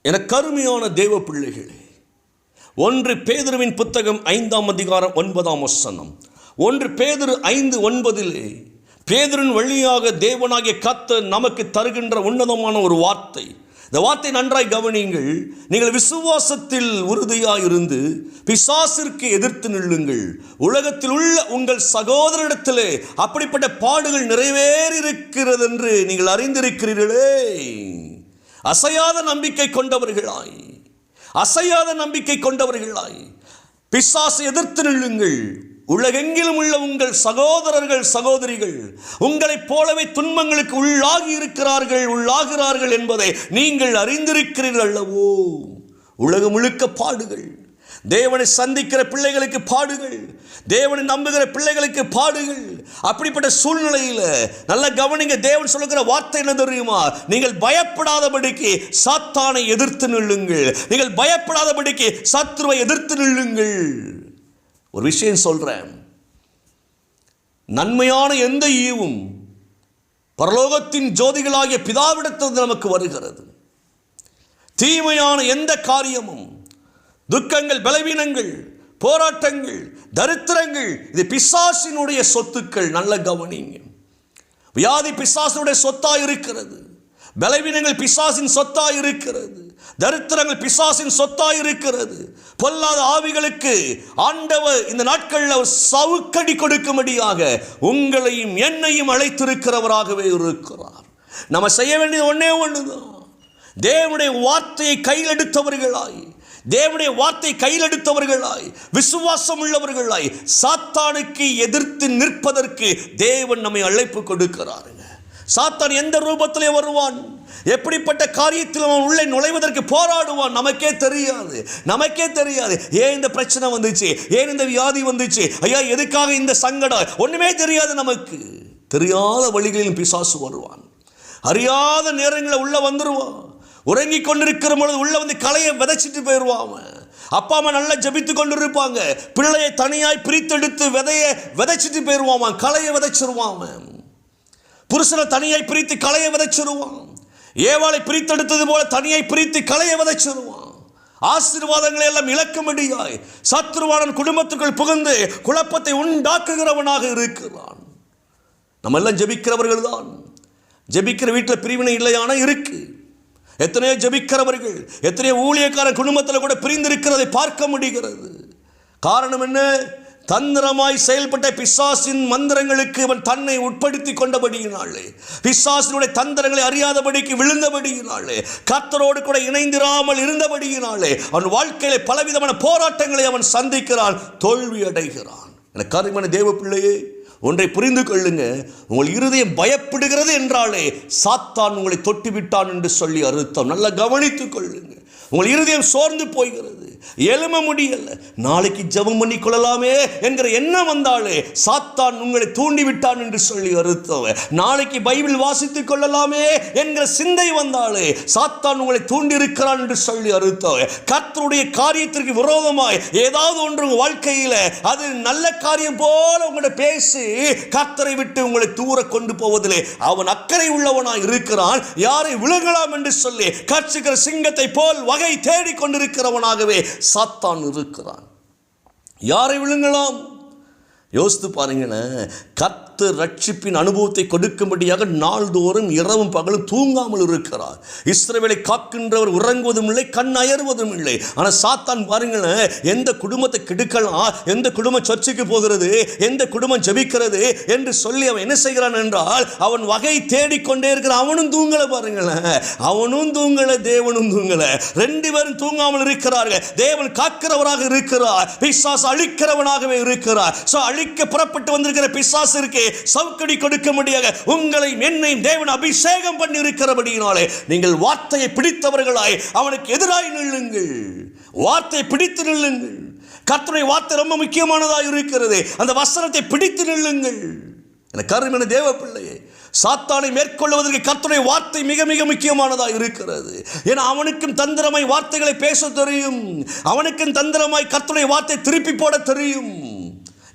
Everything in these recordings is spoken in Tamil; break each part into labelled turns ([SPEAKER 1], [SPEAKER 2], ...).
[SPEAKER 1] என கருமையான தேவ பிள்ளைகளே, 1 பேதுருவின் புத்தகம் 5ஆம் அதிகாரம் 9ஆம் வசனம். 1 பேதுரு 5:9 பேதுருவின் வழியாக தேவனாகிய கர்த்தர் நமக்கு தருகின்ற உன்னதமான ஒரு வார்த்தை. இந்த வார்த்தை நன்றாய் கவனியுங்கள். நீங்கள் விசுவாசத்தில் உறுதியாயிருந்து பிசாசிற்கு எதிர்த்து நில்லுங்கள். உலகத்தில் உள்ள உங்கள் சகோதரிடத்திலே அப்படிப்பட்ட பாடுகள் நிறைவேறியிருக்கிறது என்று நீங்கள் அறிந்திருக்கிறீர்களே. அசையாத நம்பிக்கை கொண்டவர்களாய் பிசாசை எதிர்த்து நில்லுங்கள். உலகெங்கிலும் உள்ள உங்கள் சகோதரர்கள் சகோதரிகள் உங்களைப் போலவே துன்பங்களுக்கு உள்ளாகிறார்கள் என்பதை நீங்கள் அறிந்திருக்கிறீர்கள் அல்லவோ. உலகம் முழுக்க பாடுகள், தேவனை சந்திக்கிற பிள்ளைகளுக்கு பாடுகள், தேவனை நம்புகிற பிள்ளைகளுக்கு பாடுகள். அப்படிப்பட்ட சூழ்நிலையில் நல்ல கவனிங்க. தேவன் சொல்லுகிற வார்த்தை என்ன தெரியுமா? நீங்கள் பயப்படாதபடிக்கு சாத்தானை எதிர்த்து நில்லுங்கள். நீங்கள் பயப்படாதபடிக்கு சத்துருவை எதிர்த்து நில்லுங்கள். ஒரு விஷயம் சொல்றேன். நன்மையான எந்த ஈவும் பரலோகத்தின் ஜோதிகளாகிய பிதாவிடத்திலிருந்து நமக்கு வருகிறது. தீமையான எந்த காரியமும், துக்கங்கள், பலவீனங்கள், போராட்டங்கள், தரித்திரங்கள், இது பிசாசினுடைய சொத்துக்கள். நல்ல கவனிங்க. வியாதி பிசாசினுடைய சொத்தாய் இருக்கிறது. பலவீனங்கள் பிசாசின் சொத்தாய் இருக்கிறது. தரித்திரங்கள் பிசாசின் சொத்தாய் இருக்கிறது. பொல்லாத ஆவிகளுக்கு ஆண்டவர் இந்த நாட்களில் சவுக்கடி கொடுக்கும்படியாக உங்களையும் என்னையும் அழைத்திருக்கிறவராகவே இருக்கிறார். நம்ம செய்ய வேண்டியது ஒன்றுதான். தேவனுடைய வார்த்தையை கையில் எடுத்தவர்களாய் விசுவாசம் உள்ளவர்களாய் சாத்தானுக்கு எதிர்த்து நிற்பதற்கு தேவன் நம்மை அழைப்பு கொடுக்கிறாருங்க. சாத்தான் எந்த ரூபத்திலே வருவான், எப்படிப்பட்ட காரியத்தில் அவன் உள்ளே நுழைவதற்கு போராடுவான், நமக்கே தெரியாது. ஏன் இந்த பிரச்சனை வந்துச்சு, ஏன் இந்த வியாதி வந்துச்சு, ஐயா எதுக்காக இந்த சங்கடம், ஒண்ணுமே தெரியாது. நமக்கு தெரியாத வழிகளில் பிசாசு வருவான். அறியாத நேரங்களில் உள்ள வந்துருவான். உறங்கி கொண்டிருக்கிற பொழுது உள்ள வந்து களையை விதைச்சிட்டு போயிடுவாங்க. அப்பா அம்மா நல்லா ஜபித்து கொண்டு இருப்பாங்க. பிள்ளையை தனியாய் பிரித்தெடுத்து விதைச்சிட்டு போயிடுவான். களையை விதைச்சிருவான். புருஷனை தனியாய் பிரித்து களையை விதைச்சிருவான். ஏவாளை பிரித்தெடுத்தது போல தனியாய் பிரித்து களையை விதைச்சிருவான். ஆசீர்வாதங்களை எல்லாம் இழக்கும்படியாய் சத்ருவானன் குடும்பத்துக்குள் புகுந்து குழப்பத்தை உண்டாக்குகிறவனாக இருக்கிறான். நம்ம எல்லாம் ஜபிக்கிறவர்கள் தான். ஜபிக்கிற வீட்டில் பிரிவினை இல்லையான இருக்கு. எத்தனையோ ஜபிக்கிறவர்கள், எத்தனையோ ஊழியக்கார குடும்பத்தில் கூட பிரிந்திருக்கிறதை பார்க்க முடிகிறது. காரணம் என்ன? தந்திரமாய் செயல்பட்ட பிசாசின் மந்திரங்களுக்கு அவன் தன்னை உட்படுத்தி கொண்டபடியினாலே, பிசாசினுடைய தந்திரங்களை அறியாதபடிக்கு விழுந்தபடியினாலே, கர்த்தரோடு கூட இணைந்திராமல் இருந்தபடியினாலே அவன் வாழ்க்கையிலே பலவிதமான போராட்டங்களை அவன் சந்திக்கிறான், தோல்வி அடைகிறான். எனக்கு அருமையான தேவ பிள்ளையே, ஒன்றை புரிந்து கொள்ளுங்க. உங்கள் இருதயம் பயப்படுகிறது என்றாலே சாத்தான் உங்களை தொட்டுவிட்டான் என்று சொல்லி அர்த்தம். நல்லா கவனித்துக் கொள்ளுங்க. உங்கள் இருதயம் சோர்ந்து போகிறது, எழும முடியல, நாளைக்கு ஜெபம் பண்ணி கொள்ளலாமே என்கிற எண்ணம் வந்தாலே சாத்தான் உங்களை தூண்டி விட்டான் என்று சொல்லி அர்த்தம். நாளைக்கு பைபிள் வாசித்துக் கொள்ளலாமே என்கிற சிந்தை வந்தாலே சாத்தான் உங்களை தூண்டி இருக்கிறான் என்று சொல்லி அர்த்தம். கர்த்தருடைய காரியத்திற்கு விரோதமாய் ஏதாவது ஒன்று உங்கள் வாழ்க்கையில் அது நல்ல காரியம் போல உங்களை பேசி கர்த்தரை விட்டு உங்களை தூர கொண்டு போவதிலே அவன் அக்கறை உள்ளவனாய் இருக்கிறான். யாரை விழுங்கலாம் என்று சொல்லி கர்ச்சிக்கிற சிங்கத்தை போல் வகை தேடிக் கொண்டிருக்கிறவனாகவே சாத்தான் இருக்கிறான். யாரை விழுங்கலாம்? யோசித்து பாருங்களேன். கர்த்தர் ரட்சிப்பின் அனுபவத்தை கொடுக்கும்படியாக நாள்தோறும் இரவும் பகலும் தூங்காமல் இருக்கிறார். இஸ்ரவேலை காக்கின்றவர் உறங்குவதும் இல்லை, கண் அயர்வதும் இல்லை. ஆனால் சாத்தான் பாருங்களேன், எந்த குடும்பத்தை கெடுக்கலாம், எந்த குடும்பம் சர்ச்சுக்கு போகிறது, எந்த குடும்பம் ஜெபிக்கிறது என்று சொல்லி அவன் என்ன செய்கிறான் என்றால் அவன் வகை தேடிக்கொண்டே இருக்கிறான். அவனும் தூங்கலை பாருங்களேன், அவனும் தூங்கலை, தேவனும் தூங்கலை. 2 பேரும் தூங்காமல் இருக்கிறார்கள். தேவன் காக்கிறவராக இருக்கிறார், பிசாசு அழிக்கிறவனாகவே இருக்கிறார். அழிக்க புறப்பட்டு வந்திருக்கிற பிசாசிற்கு சவுக்கடி கொடுக்க முடியாத உங்களை என்னையும் தேவன் அபிஷேகம் பண்ணி இருக்கிறபடியினாலே நீங்கள் வார்த்தையை பிடித்தவர்களாய் அவனுக்கு எதிராய் நில்லுங்கள். வார்த்தையை பிடித்து நில்லுங்கள். கர்த்தருடைய வார்த்தை ரொம்ப முக்கியமானதாக இருக்கிறது. அந்த வசனத்தை பிடித்து நில்லுங்கள். எனக்கு அருமையான தேவ பிள்ளையே, சாத்தானை மேற்கொள்வதற்கு கர்த்தருடைய வார்த்தை மிக மிக முக்கியமானதாக இருக்கிறது. ஏன்னா அவனுக்கும் தந்திரமாய் வார்த்தைகளை பேச தெரியும். அவனுக்கும் தந்திரமாய் கர்த்தருடைய வார்த்தை திருப்பி போட தெரியும்.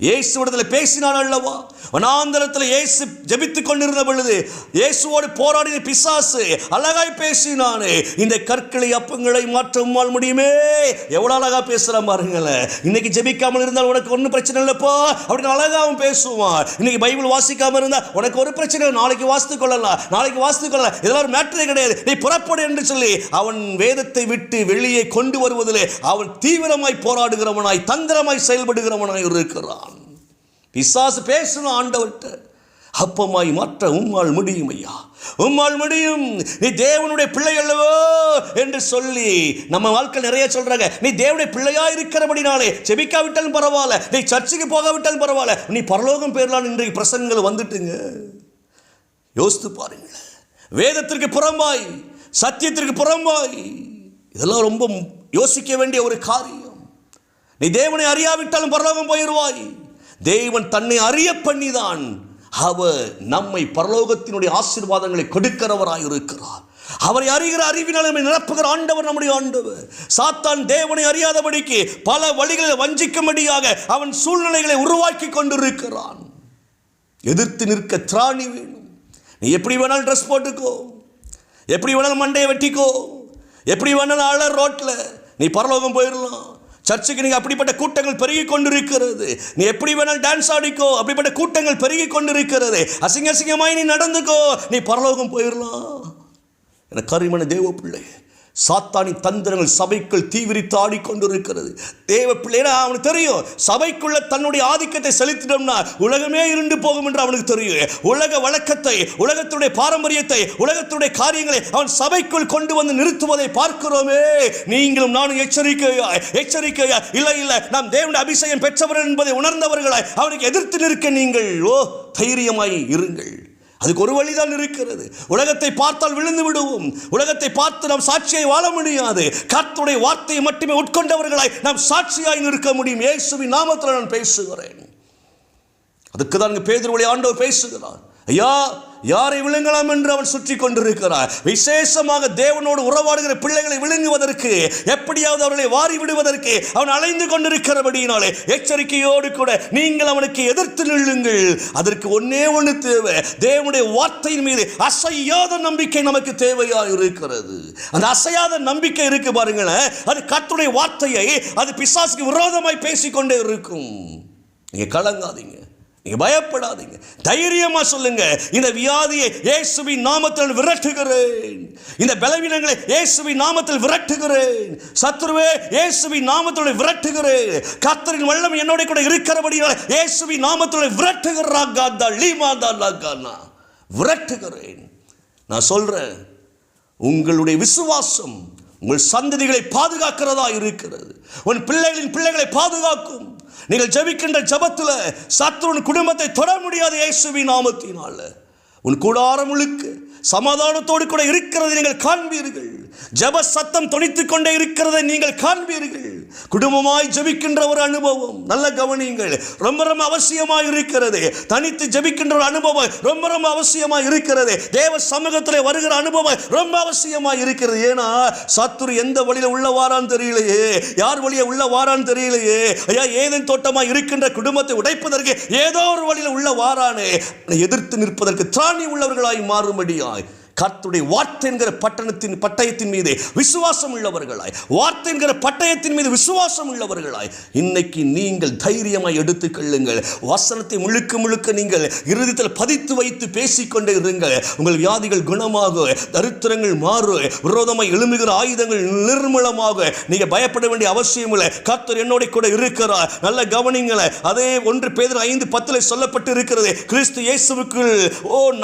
[SPEAKER 1] இயேசுவிடத்தில் பேசினான் அல்லவா? வனாந்தரத்தில் இயேசு ஜெபித்துக் கொண்டிருந்த பொழுது இயேசுவோடு போராடின பிசாசு அழகாய் பேசினானே, இந்த கற்களை அப்பங்களை மாற்ற உம்மால் முடியுமே. எவ்வளவு அழகா பேசுறான் பாருங்களேன். இன்னைக்கு ஜெபிக்காமல் இருந்தால் உனக்கு ஒன்றும் பிரச்சனை இல்லப்பா அப்படின்னு அழகாவும் பேசுவான். இன்னைக்கு பைபிள் வாசிக்காம இருந்தா உனக்கு ஒரு பிரச்சனை, நாளைக்கு வாசித்துக் கொள்ளலாம், நாளைக்கு வாசித்துக் கொள்ளலாம், இதெல்லாம் மேட்டரே கிடையாது, நீ புறப்படு என்று சொல்லி அவன் வேதத்தை விட்டு வெளியே கொண்டு வருவதிலே அவன் தீவிரமாய் போராடுகிறவனாய் தந்திரமாய் செயல்படுகிறவனாய் இருக்கிறான். பிசாசு பேசணும் ஆண்டவர்கிட்ட, அப்பமாய் மாற்ற உம்மால் முடியும் ஐயா, உம்மால் முடியும், நீ தேவனுடைய பிள்ளை அல்லவோ என்று சொல்லி நம்ம வாழ்க்கை நிறைய சொல்றாங்க. நீ தேவனுடைய பிள்ளையா இருக்கிறபடினாலே ஜெபிக்காவிட்டாலும் பரவாயில்ல, நீ சர்ச்சுக்கு போகாவிட்டாலும் பரவாயில்ல, நீ பரலோகம் பெறலாம் இன்றைக்கு பிரசங்கங்கள் வந்துட்டுங்க. யோசித்து பாருங்கள். வேதத்திற்கு புறம்பாய், சத்தியத்திற்கு புறம்பாய், இதெல்லாம் ரொம்ப யோசிக்க வேண்டிய ஒரு காரியம். நீ தேவனை அறியாவிட்டாலும் பரலோகம் போயிடுவாய். தேவன் தன்னை அறிய பண்ணிதான் அவர் நம்மை பரலோகத்தினுடைய ஆசீர்வாதங்களை கொடுக்கிறவராய் இருக்கிறார். அவரை அறிகிற அறிவினால் நம்மை நிரப்புகிற ஆண்டவர் நம்முடைய ஆண்டவர். சாத்தான் தேவனை அறியாதபடிக்கு பல வழிகளில் வஞ்சிக்கும்படியாக அவன் சூழ்நிலைகளை உருவாக்கி கொண்டிருக்கிறான். எதிர்த்து நிற்க திராணி வேணும். நீ எப்படி வேணாலும் ட்ரெஸ் போட்டுக்கோ, எப்படி வேணாலும் மண்டையை வெட்டிக்கோ, எப்படி வேணாலும் அழ ரோட்ல, நீ பரலோகம் போயிடலாம். சர்ச்சுக்கு நீங்க அப்படிப்பட்ட கூட்டங்கள் பெருகி கொண்டிருக்கிறது. நீ எப்படி வேணாலும் டான்ஸ் ஆடிக்கோ, அப்படிப்பட்ட கூட்டங்கள் பெருகி கொண்டிருக்கிறது. அசிங்க அசிங்கமாய் நீ நடந்துக்கோ, நீ பரலோகம் போயிடலாம். என கரிமன தேவ பிள்ளை, சாத்தானி தந்திரங்கள் சபைக்குள் தீவிரித்து ஆடிக்கொண்டிருக்கிறது. தேவ பிள்ளைனா அவனுக்கு தெரியும், சபைக்குள்ள தன்னுடைய ஆதிக்கத்தை செலுத்திட்டோம்னா உலகமே இருண்டு போகும் என்று அவனுக்கு தெரியும். உலக வழக்கத்தை, உலகத்துடைய பாரம்பரியத்தை, உலகத்துடைய காரியங்களை அவன் சபைக்குள் கொண்டு வந்து நிறுத்துவதை பார்க்கிறோமே. நீங்களும் நானும் எச்சரிக்கையா இல்லை இல்லை, நாம் தேவனுடைய அபிஷேகம் பெற்றவர்கள் என்பதை உணர்ந்தவர்களாய் அவனுக்கு எதிர்த்து நிற்க நீங்கள் தைரியமாய் இருங்கள். அதுக்கு ஒரு வழிதான் இருக்கிறது. உலகத்தை பார்த்தால் விழுந்து விடுவோம். உலகத்தை பார்த்து நாம் சாட்சியாய் வாழ முடியாது. கர்த்தருடைய வார்த்தையை மட்டுமே உட்கொண்டவர்களாய் நாம் சாட்சியாய் நிற்க முடியும். இயேசுவின் நாமத்தில் நான் பேசுகிறேன். அதுக்கு தான் பேதுருவை ஆண்டவர் பேசுகிறார். ஐயா, யாரை விழுங்கலாம் என்று அவன் சுற்றி கொண்டிருக்கிறார். விசேஷமாக தேவனோடு உறவாடுகிற பிள்ளைகளை விழுங்குவதற்கு, எப்படியாவது அவர்களை வாரி விடுவதற்கு அவன் அலைந்து கொண்டிருக்கிறபடியினாலே எச்சரிக்கையோடு கூட நீங்கள் அவனுக்கு எதிர்த்து நில்லுங்கள். அதற்கு ஒன்னே ஒன்று தேவை, தேவனுடைய வார்த்தையின் மீது அசையாத நம்பிக்கை நமக்கு தேவையா இருக்கிறது. அந்த அசையாத நம்பிக்கை இருக்கு பாருங்களேன், அது கர்த்தருடைய வார்த்தையை அது பிசாசுக்கு விரோதமாய் பேசிக்கொண்டே இருக்கும். நீங்க கலங்காதீங்க, நீங்க பயப்படாதீங்க, தைரியமா சொல்லுங்க, இந்த வியாதியை இயேசுவின் நாமத்தில் விரட்டுகிறேன், இந்த பலவீனங்களை இயேசுவின் நாமத்தில் விரட்டுகிறேன், சத்துருவே இயேசுவின் நாமத்தில் விரட்டுகிறேன், கர்த்தரின் வல்லமை என்னோட கூட இருக்கிறபடியால் இயேசுவின் நாமத்தில் விரட்டுகிறேன். நான் சொல்றேன், உங்களுடைய விசுவாசம் உங்கள் சந்ததிகளை பாதுகாக்கிறதா இருக்கிறது. உன் பிள்ளைகளின் பிள்ளைகளை பாதுகாக்கும். நீங்கள் ஜெபிக்கின்ற ஜெபத்தில் சத்துருவின் குடும்பத்தை தொட முடியாது. இயேசுவின் நாமத்தினால உன் கூடாரம் முழுக்க சமாதானத்தோடு கூட இருக்கிறதை நீங்கள் காண்பீர்கள். ஜெப சத்தம் தொனித்துக் கொண்டே இருக்கிறதை நீங்கள் காண்பீர்கள். குடும்பமாய் ஜெபிக்கின்ற ஒரு அனுபவம், நல்ல கவனியுங்கள், ரொம்ப ரொம்ப அவசியமாய் இருக்கிறது. தனித்து ஜெபிக்கின்ற ஒரு அனுபவம் ரொம்ப ரொம்ப அவசியமாய் இருக்கிறது. தேவ சமூகத்தில் வருகிற அனுபவம் ரொம்ப அவசியமாய் இருக்கிறது. ஏன்னா சத்துரு எந்த வழியில உள்ள வாரான்னு தெரியலையே, யார் வழியை உள்ள வாரான்னு தெரியலையே. ஐயா, ஏதேன் தோட்டமாய் இருக்கின்ற குடும்பத்தை உடைப்பதற்கு ஏதோ ஒரு வழியில உள்ள வாரானே, எதிர்த்து நிற்பதற்கு திராணி உள்ளவர்களாய் மாறும்படியாய் கர்த்தருடைய வார்த்தை என்கிற பட்டயத்தின் மீது விசுவாசம் உள்ளவர்களாய், வார்த்தை என்கிற பட்டயத்தின் மீது விசுவாசம் உள்ளவர்களாய் இன்னைக்கு நீங்கள் தைரியமாய் எடுத்துக்கொள்ளுங்கள். வசனத்தை முழுக்க முழுக்க நீங்கள் இருதயத்தில் பதித்து வைத்து பேசிக்கொண்டே இருங்கள். உங்கள் வியாதிகள் குணமாக, தரித்திரங்கள் மாறு, விரோதமாய் எழும்புகிற ஆயுதங்கள் நிர்மூலமாக. நீங்க பயப்பட வேண்டிய அவசியம் இல்லை. கர்த்தர் என்னோட கூட இருக்கிறார். நல்ல கவனிங்களை, அதே 1 பேதுரு 5:10 சொல்லப்பட்டு இருக்கிறது, கிறிஸ்து இயேசுவுக்குள்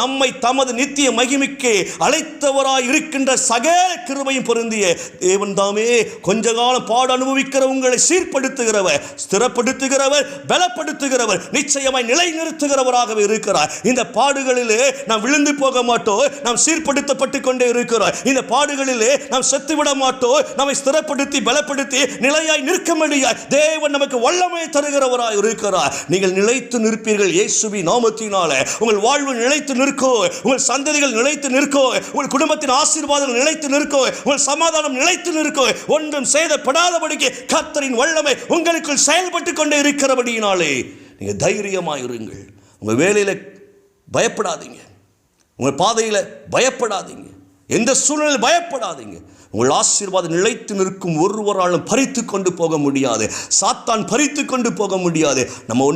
[SPEAKER 1] நம்மை தமது நித்திய மகிமைக்கு அழைத்தவராய் இருக்கின்ற சகல கிருபையும் பொருந்திய தேவன் தாமே கொஞ்ச காலம் பாடு அனுபவிக்கிற உங்களை சீர்படுத்துகிறவர், ஸ்திரப்படுத்துகிறவர், பலப்படுத்துகிறவர், நிச்சயமாய் நிலைநிறுத்துகிறவராகவே இருக்கிறார். இந்த பாடுகளிலே நாம் விழுந்து போக மாட்டோம், நாம் சீர்படுத்தப்பட்டு கொண்டே இருக்கிறோம். இந்த பாடுகளிலே நாம் செத்துவிட மாட்டோம், நம்மை ஸ்திரப்படுத்தி பலப்படுத்தி நிலையாய் நிற்க முடியாது. தேவன் நமக்கு வல்லமை தருகிறவராய் இருக்கிறார். நீங்கள் நிலைத்து நிற்பீர்கள். இயேசுவின் நாமத்தினால உங்கள் வாழ்வு நிலைத்து நிற்கும், உங்கள் சந்ததிகள் நிலைத்து நிற்கும், உங்கள் குடும்பத்தின் ஆசீர்வாதங்கள் நிலைத்து நிற்கும், உங்கள் சமாதானம் நிலைத்து நிற்கும். ஒன்றும் சேதப்படாதபடிக்கு கர்த்தரின் வல்லமை உங்களுக்குள் செயல்பட்டு கொண்டே இருக்கிறபடியினாலே நீங்கள் தைரியமாயிருங்கள். உங்கள் வேலையில் பயப்படாதீங்க, உங்கள் பாதையில் பயப்படாதீங்க, எந்த சூழ்நிலையில் பயப்படாதீங்க. உங்கள் ஆசீர்வாதம் நிலைத்து நிற்கும். ஒருவராலும் பறித்து கொண்டு போக முடியாது. சாத்தான் பறித்து கொண்டு போக முடியாது. நம்ம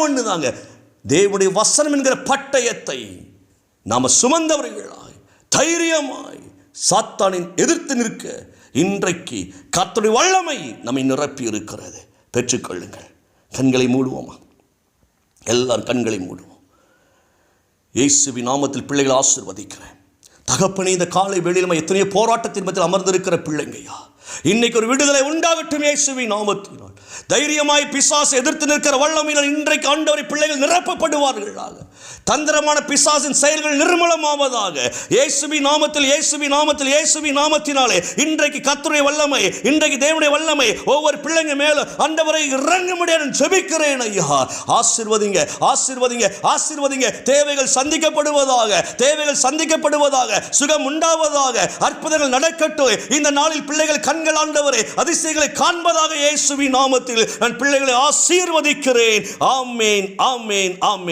[SPEAKER 1] ஒன்று தாங்க, தேவனுடைய வசனம் என்கிற பட்டயத்தை நாம் சுமந்தவர்களாய் தைரியமாய் சாத்தானின் எதிர்த்து நிற்க இன்றைக்கு கர்த்தருடைய வல்லமை நம்மை நிரப்பி இருக்கிறது. பெற்றுக்கொள்ளுங்கள். கண்களை மூடுவோமா? எல்லாரும் கண்களை மூடுவோம். இயேசுவின் நாமத்தில் பிள்ளைகளை ஆசீர்வதிக்கிறேன். தகப்பனே, இந்த காலை வேளையில் நம்ம எத்தனையோ போராட்டத்தின் மத்தியில் அமர்ந்திருக்கிற பிள்ளைங்கய்யா, இன்னைக்கு ஒரு விடுதலை உண்டாகட்டும் இயேசுவின் நாமத்தினால். தைரியமாய் பிசாசை எதிர்த்து நிற்கிற வல்லமையினால் இன்றைக்கு ஆண்டவரை பிள்ளைகள் நிரப்பப்படுவார்களாக. தந்திரமான பிசாசின் செயல்கள் நிர்மூலமாவதாக. இயேசுவின் நாமத்தில், இயேசுவின் நாமத்தில், இயேசுவின் நாமத்தினாலே இன்றைக்கு கர்த்தருடைய வல்லமை, இன்றைக்கு தேவனுடைய வல்லமை ஒவ்வொரு பிள்ளைங்க மேல ஆண்டவரை இறங்க முடியாது ஜெபிக்கிறேன் ஐயா. ஆசீர்வதிங்க, ஆசீர்வதிங்க, ஆசீர்வதிங்க. தேவைகள் சந்திக்கப்படுவதாக, தேவைகள் சந்திக்கப்படுவதாக, சுகம் உண்டாவதாக, அற்புதங்கள் நடக்கட்டும். இந்த நாளில் பிள்ளைகள் கண்கள் ஆண்டவரே அதிசயங்களை காண்பதாக. இயேசுவின் நாமத்தில் நான் பிள்ளைகளை ஆசீர்வதிக்கிறேன். ஆமென், ஆமென், ஆமென்.